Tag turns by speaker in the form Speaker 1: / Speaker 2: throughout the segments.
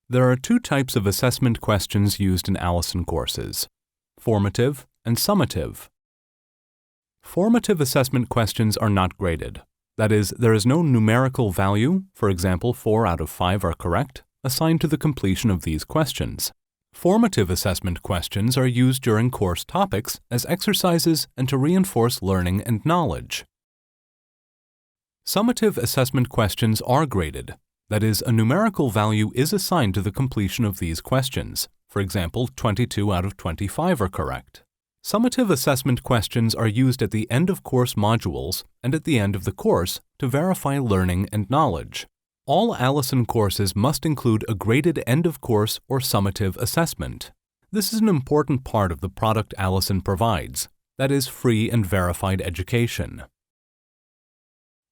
Speaker 1: There are two types of assessment questions used in Alison courses: formative and summative. Formative assessment questions are not graded. That is, there is no numerical value, for example 4 out of 5 are correct, assigned to the completion of these questions. Formative assessment questions are used during course topics as exercises and to reinforce learning and knowledge. Summative assessment questions are graded. That is, a numerical value is assigned to the completion of these questions. For example, 22 out of 25 are correct. Summative assessment questions are used at the end of course modules and at the end of the course to verify learning and knowledge. All Alison courses must include a graded end-of-course or summative assessment. This is an important part of the product Alison provides, that is, free and verified education.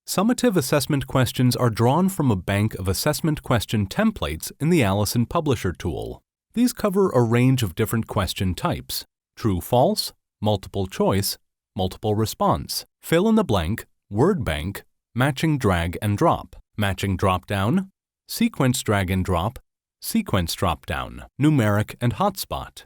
Speaker 1: Summative assessment questions are drawn from a bank of assessment question templates in the Alison Publisher tool. These cover a range of different question types: true-false, multiple choice, multiple response, fill in the blank, word bank, matching drag and drop, matching drop-down, sequence drag and drop, sequence drop-down, numeric and hotspot.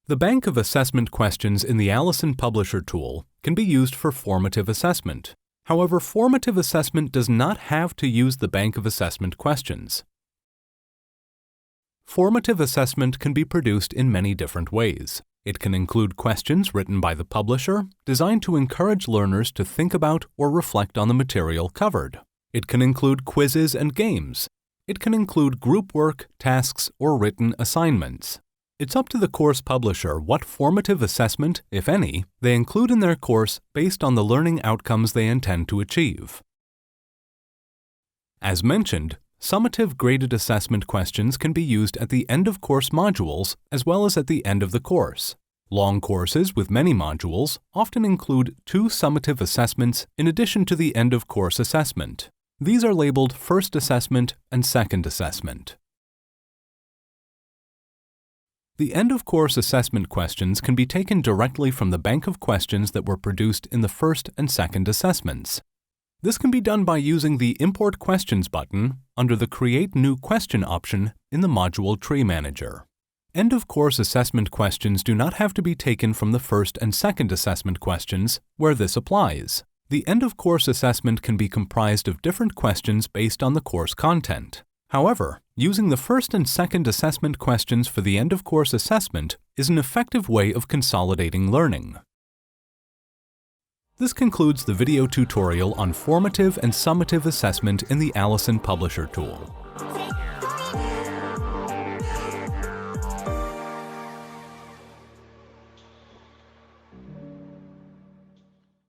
Speaker 1: The bank of assessment questions in the Alison Publisher tool can be used for formative assessment. However, formative assessment does not have to use the bank of assessment questions. Formative assessment can be produced in many different ways. It can include questions written by the publisher, designed to encourage learners to think about or reflect on the material covered. It can include quizzes and games. It can include group work, tasks, or written assignments. It's up to the course publisher what formative assessment, if any, they include in their course based on the learning outcomes they intend to achieve. As mentioned, summative graded assessment questions can be used at the end of course modules as well as at the end of the course. Long courses with many modules often include 2 summative assessments in addition to the end of course assessment. These are labeled first assessment and second assessment. The end-of-course assessment questions can be taken directly from the bank of questions that were produced in the first and second assessments. This can be done by using the Import Questions button under the Create New Question option in the Module Tree Manager. End-of-course assessment questions do not have to be taken from the first and second assessment questions where this applies. The end-of-course assessment can be comprised of different questions based on the course content. However, using the first and second assessment questions for the end-of-course assessment is an effective way of consolidating learning. This concludes the video tutorial on formative and summative assessment in the Alison Publisher tool.